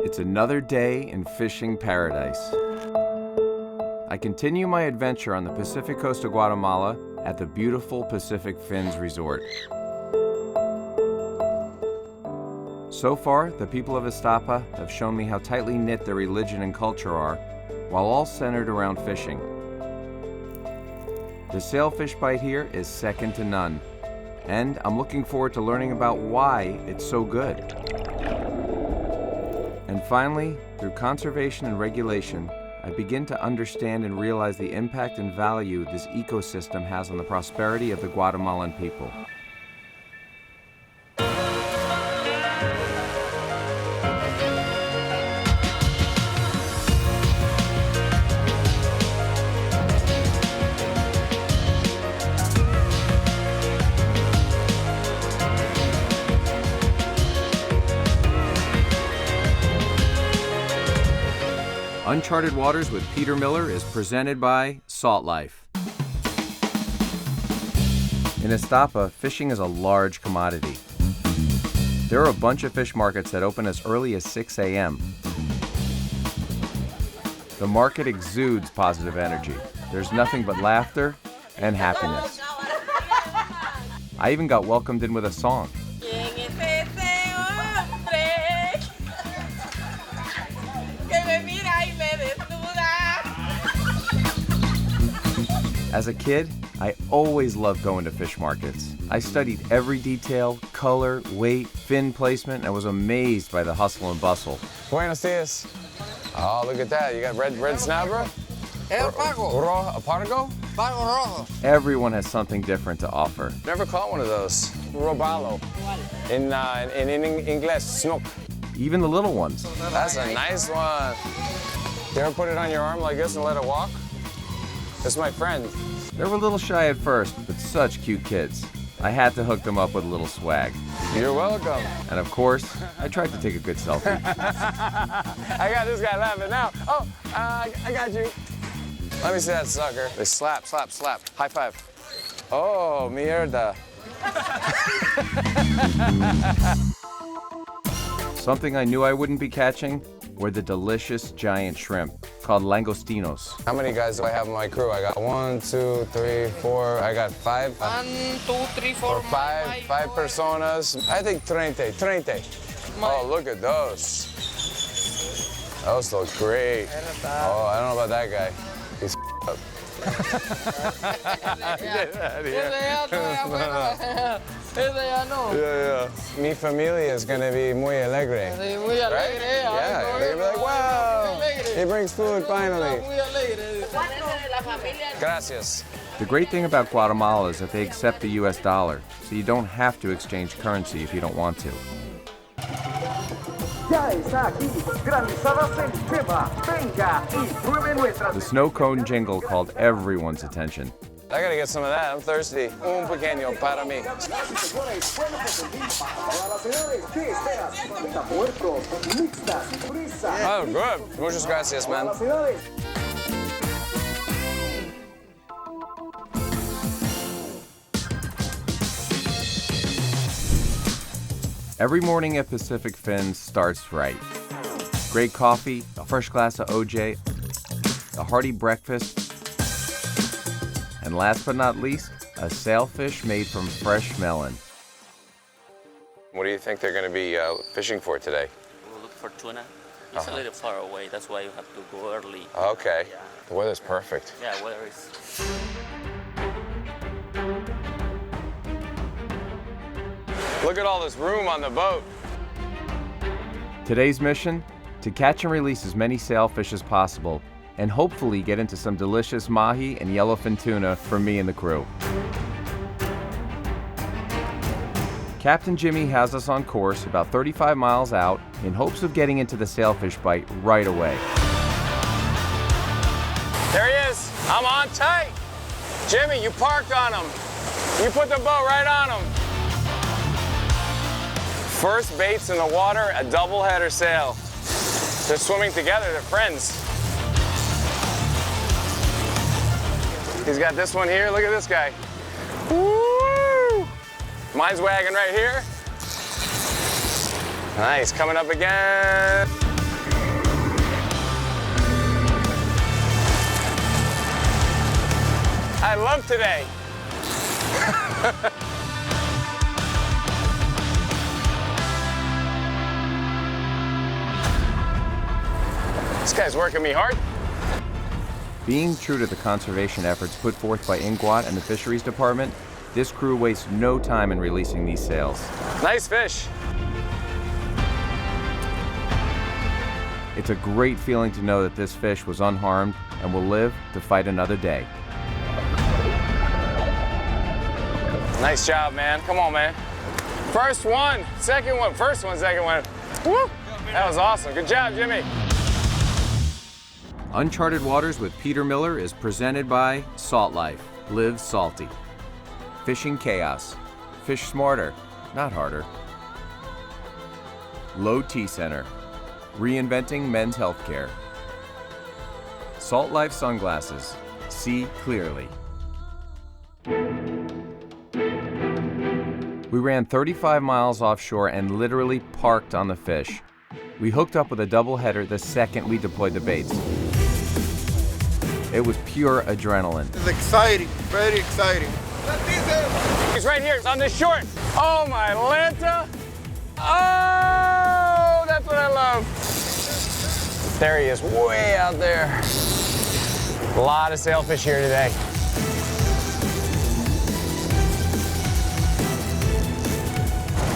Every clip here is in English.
It's another day in fishing paradise. I continue my adventure on the Pacific coast of Guatemala at the beautiful Pacific Fins Resort. So far, the people of Iztapa have shown me how tightly knit their religion and culture are, while all centered around fishing. The Sailfish Fight here is second to none, and I'm looking forward to learning about why it's so good. And finally, through conservation and regulation, I begin to understand and realize the impact and value this ecosystem has on the prosperity of the Guatemalan people. Uncharted Waters with Peter Miller is presented by Salt Life. In Iztapa, fishing is a large commodity. There are a bunch of fish markets that open as early as 6 a.m. The market exudes positive energy. There's nothing but laughter and happiness. I even got welcomed in with a song. As a kid, I always loved going to fish markets. I studied every detail, color, weight, fin placement, and was amazed by the hustle and bustle. Buenos dias. Oh, look at that. You got red snapper? El pago. A pargo? Pago rojo. Everyone has something different to offer. Never caught one of those. Robalo. In English, snook. Even the little ones. That's a nice one. You ever put it on your arm like this and let it walk? That's my friend. They were a little shy at first, but such cute kids. I had to hook them up with a little swag. You're welcome. And of course, I tried to take a good selfie. I got this guy laughing now. Oh, I got you. Let me see that sucker. They slap, slap, slap. High five. Oh, mierda. Something I knew I wouldn't be catching were the delicious giant shrimp called langostinos. How many guys do I have in my crew? I got 1, 2, 3, 4. I got 5. 1, 2, 3, 4. Five personas. I think 30. Oh, look at those. Those look great. Oh, I don't know about that guy. He's up. Yeah. Mi familia is gonna be muy alegre. Muy alegre. Right? Yeah, they're gonna be like, wow, he brings food finally. Gracias. The great thing about Guatemala is that they accept the US dollar, so you don't have to exchange currency if you don't want to. The snow cone jingle called everyone's attention. I gotta get some of that. I'm thirsty. Un pequeño para mí. Oh, good. Muchas gracias, man. Every morning at Pacific Fins starts right. Great coffee, a fresh glass of OJ, a hearty breakfast, and last but not least, a sailfish made from fresh melon. What do you think they're going to be fishing for today? We'll look for tuna. It's a little far away. That's why you have to go early. Okay. Yeah. The weather's perfect. Yeah, weather is. Look at all this room on the boat. Today's mission? To catch and release as many sailfish as possible, and hopefully get into some delicious mahi and yellowfin tuna for me and the crew. Captain Jimmy has us on course about 35 miles out in hopes of getting into the Sailfish Bite right away. There he is. I'm on tight. Jimmy, you parked on him. You put the boat right on him. First baits in the water, a double header sail. They're swimming together, they're friends. He's got this one here, look at this guy. Woo! Mine's wagging right here. Nice, coming up again. I love today. This guy's working me hard. Being true to the conservation efforts put forth by Inguat and the Fisheries Department, this crew wastes no time in releasing these sails. Nice fish. It's a great feeling to know that this fish was unharmed and will live to fight another day. Nice job, man. Come on, man. First one, second one, first one, second one. Woo! That was awesome. Good job, Jimmy. Uncharted Waters with Peter Miller is presented by Salt Life. Live salty. Fishing Chaos. Fish smarter, not harder. Low T Center. Reinventing men's healthcare. Salt Life sunglasses. See clearly. We ran 35 miles offshore and literally parked on the fish. We hooked up with a doubleheader the second we deployed the baits. It was pure adrenaline. It's exciting, very exciting. He's right here, it's on this short. Oh, my Lanta. Oh, that's what I love. There he is, way out there. A lot of sailfish here today.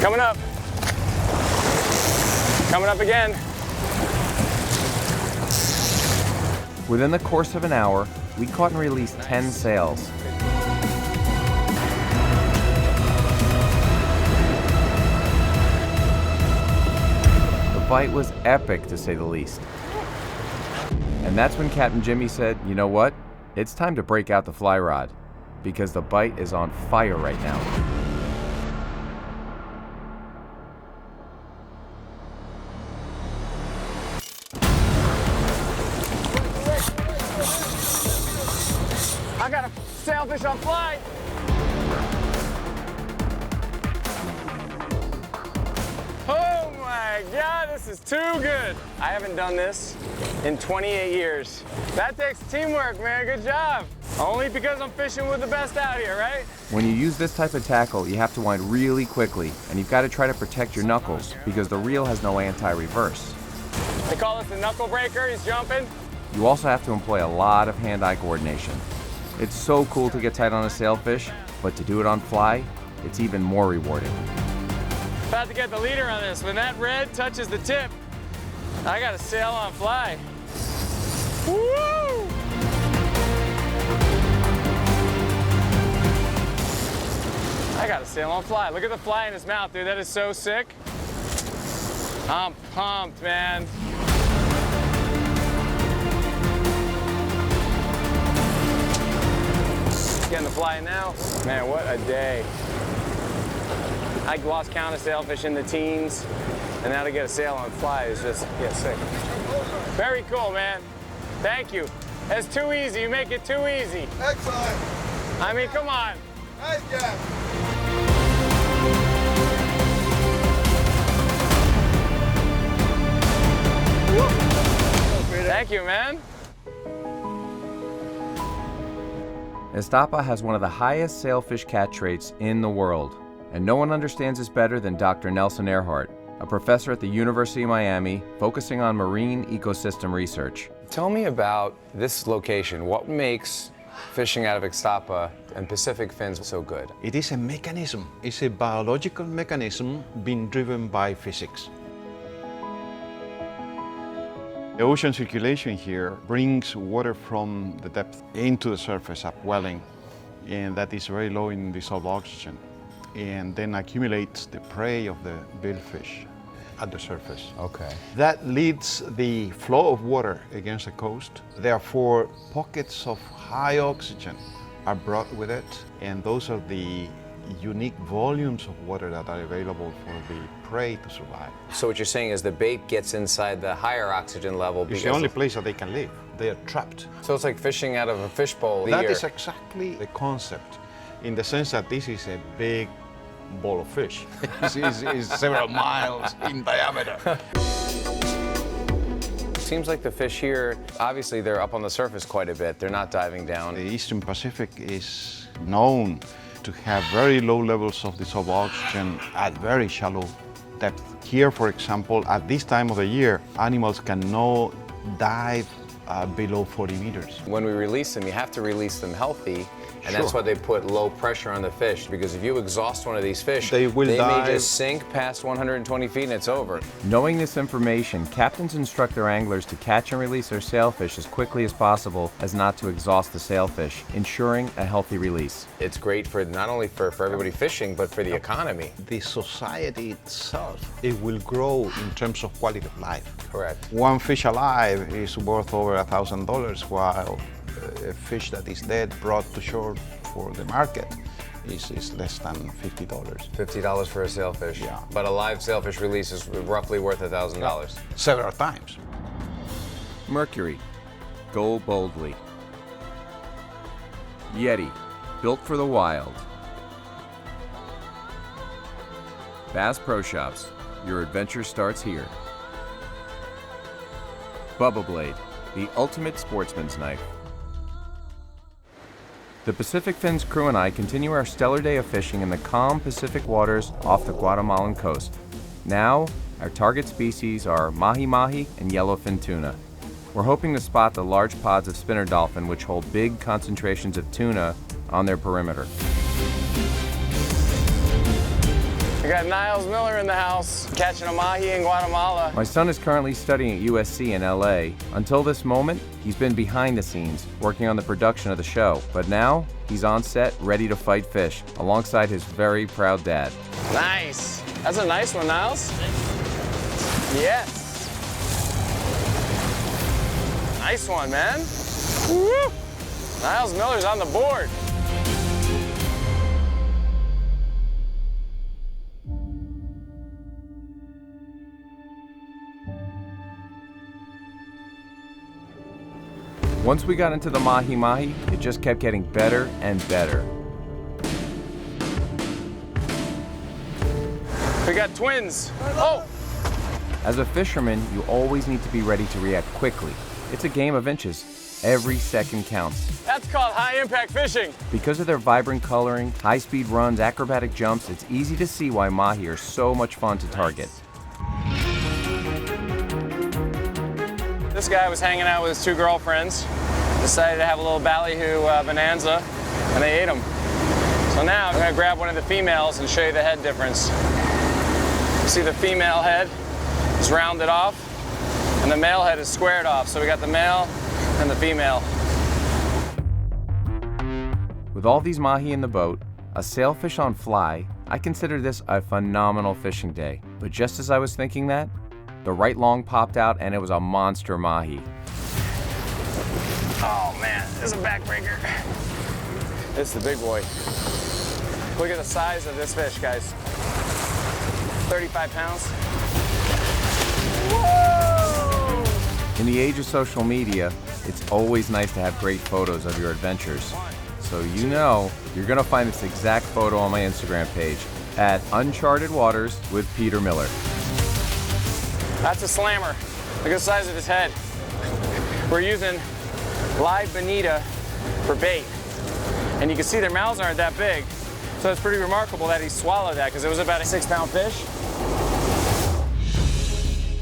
Coming up. Coming up again. Within the course of an hour, we caught and released 10 sails. The bite was epic, to say the least. And that's when Captain Jimmy said, you know what? It's time to break out the fly rod, because the bite is on fire right now. I got a sailfish on fly. Oh my God, this is too good. I haven't done this in 28 years. That takes teamwork, man, good job. Only because I'm fishing with the best out here, right? When you use this type of tackle, you have to wind really quickly, and you've got to try to protect your knuckles because the reel has no anti-reverse. They call this the knuckle breaker, he's jumping. You also have to employ a lot of hand-eye coordination. It's so cool to get tight on a sailfish, but to do it on fly, it's even more rewarding. About to get the leader on this. When that red touches the tip, I got a sail on fly. Woo! I got a sail on fly. Look at the fly in his mouth, dude. That is so sick. I'm pumped, man. Getting the fly now. Man, what a day. I lost count of sailfish in the teens, and now to get a sail on fly is just, yeah, sick. Very cool, man. Thank you. That's too easy. You make it too easy. Excellent. I mean, come on. Nice job. Thank you, man. Estapa has one of the highest sailfish catch rates in the world, and no one understands this better than Dr. Nelson Earhart, a professor at the University of Miami focusing on marine ecosystem research. Tell me about this location. What makes fishing out of Ixtapa and Pacific fins so good? It is a mechanism. It's a biological mechanism being driven by physics. The ocean circulation here brings water from the depth into the surface, upwelling, and that is very low in dissolved oxygen, and then accumulates the prey of the billfish at the surface. Okay. That leads the flow of water against the coast. Therefore, pockets of high oxygen are brought with it, and those are the unique volumes of water that are available for the prey to survive. So what you're saying is the bait gets inside the higher oxygen level It's the only place that they can live. They are trapped. So it's like fishing out of a fishbowl That here. is exactly the concept, in the sense that this is a big ball of fish. It's several miles in diameter. seems like the fish here, obviously they're up on the surface quite a bit. They're not diving down. The Eastern Pacific is known to have very low levels of dissolved oxygen at very shallow depth. Here, for example, at this time of the year, animals cannot dive below 40 meters. When we release them, you have to release them healthy, and that's Sure. why they put low pressure on the fish, because if you exhaust one of these fish, They will may dive. just sink past 120 feet and it's over. Knowing this information, captains instruct their anglers to catch and release their sailfish as quickly as possible as not to exhaust the sailfish, ensuring a healthy release. It's great for not only for everybody fishing, but for the economy. The society itself, it will grow in terms of quality of life. Correct. One fish alive is worth over $1,000, while a fish that is dead brought to shore for the market is less than $50. $50 for a sailfish. Yeah. But a live sailfish release is roughly worth $1,000. Several times. Mercury, go boldly. Yeti, built for the wild. Bass Pro Shops, your adventure starts here. Bubba Blade, the ultimate sportsman's knife. The Pacific Fins crew and I continue our stellar day of fishing in the calm Pacific waters off the Guatemalan coast. Now, our target species are mahi mahi and yellowfin tuna. We're hoping to spot the large pods of spinner dolphin which hold big concentrations of tuna on their perimeter. We got Niles Miller in the house, catching a mahi in Guatemala. My son is currently studying at USC in LA. Until this moment, he's been behind the scenes, working on the production of the show. But now, he's on set, ready to fight fish, alongside his very proud dad. Nice. That's a nice one, Niles. Yes. Nice one, man. Woo! Niles Miller's on the board. Once we got into the mahi mahi, it just kept getting better and better. We got twins. Oh! As a fisherman, you always need to be ready to react quickly. It's a game of inches. Every second counts. That's called high-impact fishing. Because of their vibrant coloring, high-speed runs, acrobatic jumps, it's easy to see why mahi are so much fun to target. This guy was hanging out with his two girlfriends, decided to have a little ballyhoo bonanza, and they ate him. So now I'm gonna grab one of the females and show you the head difference. See, the female head is rounded off, and the male head is squared off. So we got the male and the female. With all these mahi in the boat, a sailfish on fly, I consider this a phenomenal fishing day. But just as I was thinking that, the right long popped out and it was a monster mahi. Oh man, this is a backbreaker. This is the big boy. Look at the size of this fish, guys. 35 pounds. Whoa! In the age of social media, it's always nice to have great photos of your adventures. So you know, you're gonna find this exact photo on my Instagram page at Uncharted Waters with Peter Miller. That's a slammer. Look at the size of his head. We're using live bonita for bait. And you can see their mouths aren't that big. So it's pretty remarkable that he swallowed that because it was about a 6-pound fish.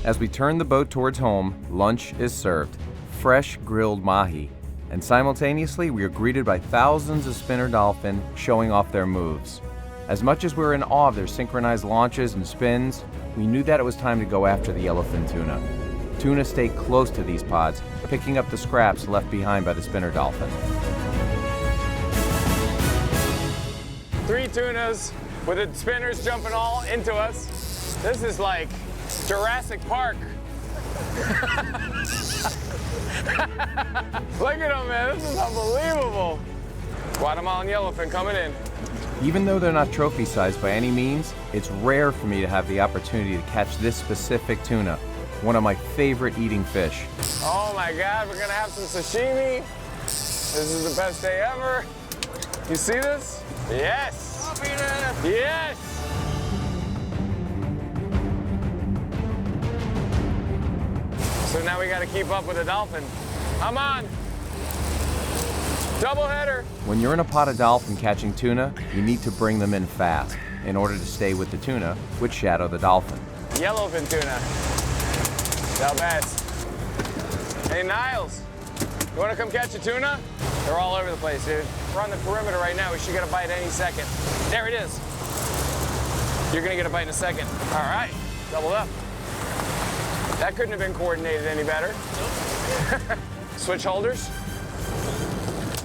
As we turn the boat towards home, lunch is served. Fresh grilled mahi. And simultaneously, we are greeted by thousands of spinner dolphin showing off their moves. As much as we were in awe of their synchronized launches and spins, we knew that it was time to go after the yellowfin tuna. Tuna stay close to these pods, picking up the scraps left behind by the spinner dolphin. 3 tunas with the spinners jumping all into us. This is like Jurassic Park. Look at them, man. This is unbelievable. Guatemalan yellowfin coming in. Even though they're not trophy sized by any means, it's rare for me to have the opportunity to catch this specific tuna, one of my favorite eating fish. Oh my God, we're gonna have some sashimi. This is the best day ever. You see this? Yes. Yes. So So now we got to keep up with the dolphin. I'm on. Double header. When you're in a pod of dolphin catching tuna, you need to bring them in fast in order to stay with the tuna, which shadow the dolphin. Yellowfin tuna. Del best. Hey, Niles, you want to come catch a tuna? They're all over the place, dude. We're on the perimeter right now. We should get a bite any second. There it is. You're going to get a bite in a second. All right, doubled up. That couldn't have been coordinated any better. Switch holders.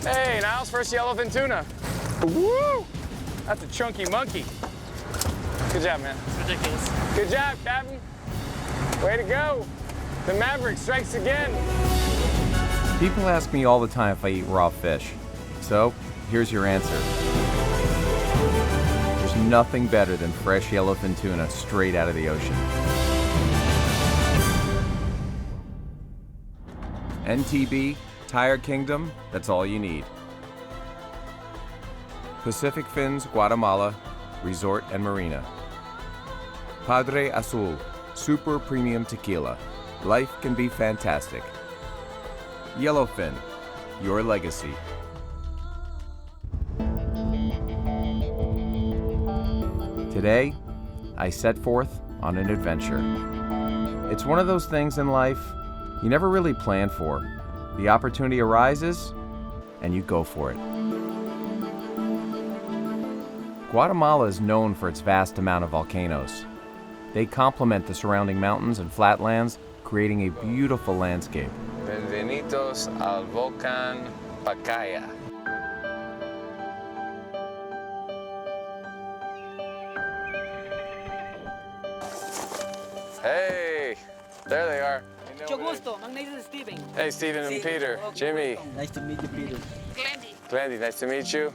Hey, Niles, first yellowfin tuna. Woo! That's a chunky monkey. Good job, man. It's ridiculous. Good job, Captain. Way to go. The Maverick strikes again. People ask me all the time if I eat raw fish. So, here's your answer. There's nothing better than fresh yellowfin tuna straight out of the ocean. NTB, Tire Kingdom, that's all you need. Pacific Fins, Guatemala, Resort and Marina. Padre Azul, super premium tequila. Life can be fantastic. Yellowfin, your legacy. Today, I set forth on an adventure. It's one of those things in life you never really plan for. The opportunity arises, and you go for it. Guatemala is known for its vast amount of volcanoes. They complement the surrounding mountains and flatlands, creating a beautiful landscape. Bienvenidos al Volcano Pacaya. Hey, there they are. Mucho gusto. My name is Steven. Hey, Stephen and Peter. Jimmy. Nice to meet you, Peter. Glendy, nice to meet you.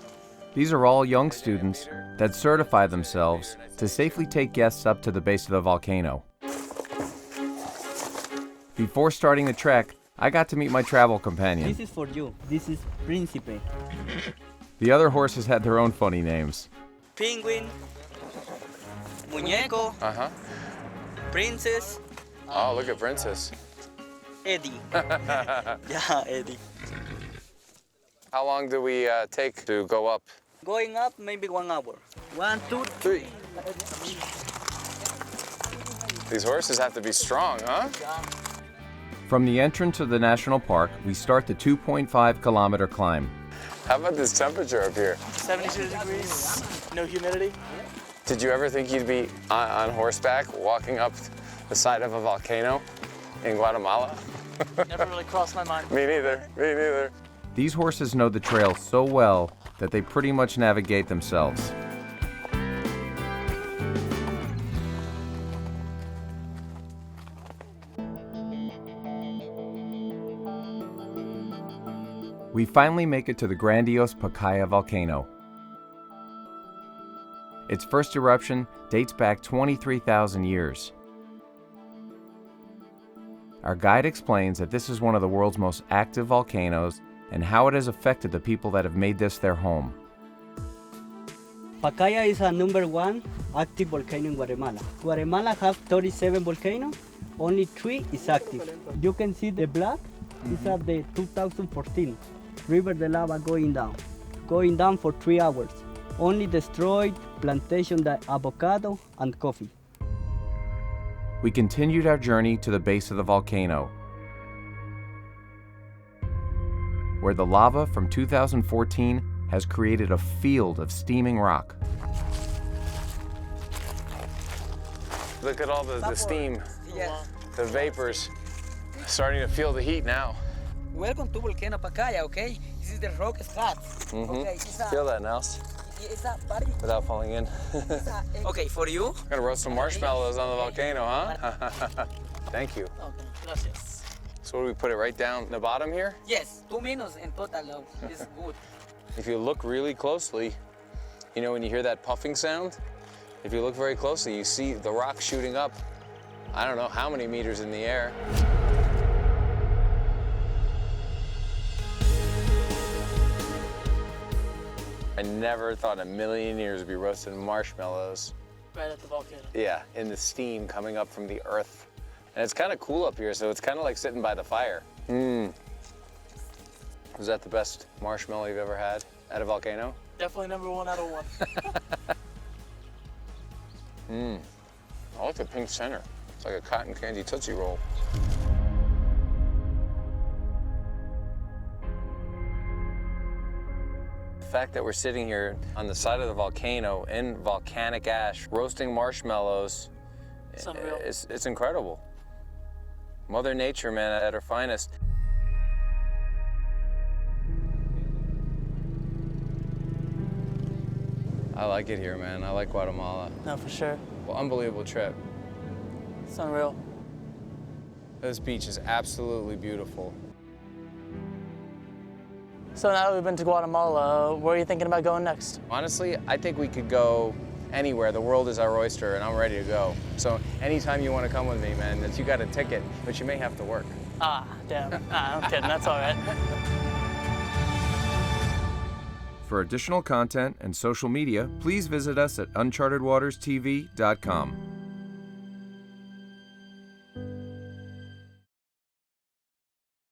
These are all young students that certify themselves to safely take guests up to the base of the volcano. Before starting the trek, I got to meet my travel companion. This is for you. This is Príncipe. The other horses had their own funny names. Penguin, Muñeco, Uh-huh. Princess, Oh, look at Princess. Eddie. Yeah, Eddie. How long do we take to go up? Going up, maybe 1 hour. 1, 2, 3. These horses have to be strong, huh? From the entrance of the national park, we start the 2.5-kilometer climb. How about this temperature up here? 72 degrees, no humidity. Did you ever think you'd be on horseback walking up the side of a volcano in Guatemala? Never really crossed my mind. Me neither, me neither. These horses know the trail so well that they pretty much navigate themselves. We finally make it to the grandiose Pakaya Volcano. Its first eruption dates back 23,000 years. Our guide explains that this is one of the world's most active volcanoes and how it has affected the people that have made this their home. Pakaya is a #1 active volcano in Guatemala. Guatemala has 37 volcanoes, only 3 is active. You can see the black is at the 2014. River de lava going down for 3 hours. Only destroyed plantation the avocado and coffee. We continued our journey to the base of the volcano, where the lava from 2014 has created a field of steaming rock. Look at all the steam, Yeah. the vapors. Starting to feel the heat now. Welcome to Volcano Pacaya, okay? This is the rock slab. Okay, it's a, Feel that, Nels, it's a very, without falling in. okay, for you. Gonna roast some marshmallows on the volcano, huh? Thank you. Okay, gracias. So what do we put it right down the bottom here? Yes, 2 minutes in total. It's good. If you look really closely, you know when you hear that puffing sound? If you look very closely, you see the rock shooting up, I don't know how many meters in the air. I never thought in a million years we'd be roasting marshmallows. Right at the volcano. Yeah, in the steam coming up from the earth And it's kind of cool up here, so it's kind of like sitting by the fire. Mmm. Was that the best marshmallow you've ever had at a volcano? Definitely number 1 out of 1. Mmm. I like the pink center. It's like a cotton candy Tootsie Roll. The fact that we're sitting here on the side of the volcano in volcanic ash, roasting marshmallows, It's unreal. it's incredible. Mother Nature, man, at her finest. I like it here, man. I like Guatemala. No, for sure. Well, unbelievable trip. It's unreal. This beach is absolutely beautiful. So now that we've been to Guatemala, where are you thinking about going next? Honestly, I think we could go anywhere. The world is our oyster, and I'm ready to go. So anytime you want to come with me, man, you got a ticket, but you may have to work. Ah, damn. I'm kidding. That's all right. For additional content and social media, please visit us at unchartedwaterstv.com.